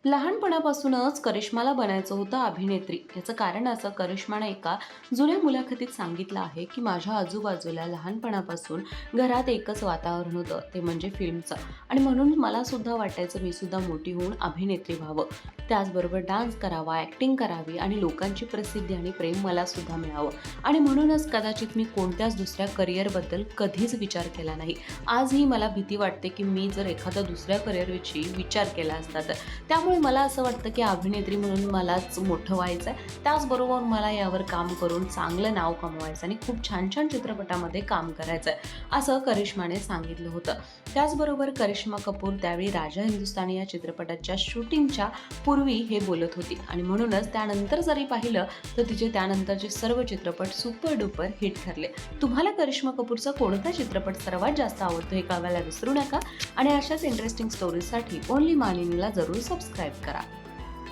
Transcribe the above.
लहानपणापासूनच करिश्माला बनायचं होतं अभिनेत्री. याचं कारण असं, करिश्माने एका जुन्या मुलाखतीत सांगितलं आहे की माझ्या आजूबाजूला लहानपणापासून घरात एकच वातावरण होतं, ते म्हणजे फिल्मचं. आणि म्हणून मला सुद्धा वाटायचं मी सुद्धा मोठी होऊन अभिनेत्री व्हावं, त्याचबरोबर डान्स करावा, ॲक्टिंग करावी आणि लोकांची प्रसिद्धी आणि प्रेम मला सुद्धा मिळावं. आणि म्हणूनच कदाचित मी कोणत्याच दुसऱ्या करिअरबद्दल कधीच विचार केला नाही. आजही मला भीती वाटते की मी जर एखाद्या दुसऱ्या करिअरविषयी विचार केला असता तर. त्यामुळे मला असं वाटतं की अभिनेत्री म्हणून मलाच मोठं व्हायचं आहे. त्याचबरोबर मला यावर काम करून चांगलं नाव कमवायचं आणि खूप छान छान चित्रपटामध्ये काम करायचं आहे, असं करिश्माने सांगितलं होतं. त्याचबरोबर करिश्मा कपूर त्यावेळी राजा हिंदुस्तानी या चित्रपटाच्या शूटिंगच्या पूर्वी हे बोलत होती. आणि म्हणूनच त्यानंतर जरी पाहिलं तर तिचे त्यानंतरचे सर्व चित्रपट सुपर डुपर हिट ठरले. तुम्हाला करिश्मा कपूरचा कोणता चित्रपट सर्वात जास्त आवडतो हे कळवायला विसरू नका. आणि अशाच इंटरेस्टिंग स्टोरीजसाठी ओनली मानिनीला जरूर सबस्क्राईब करा.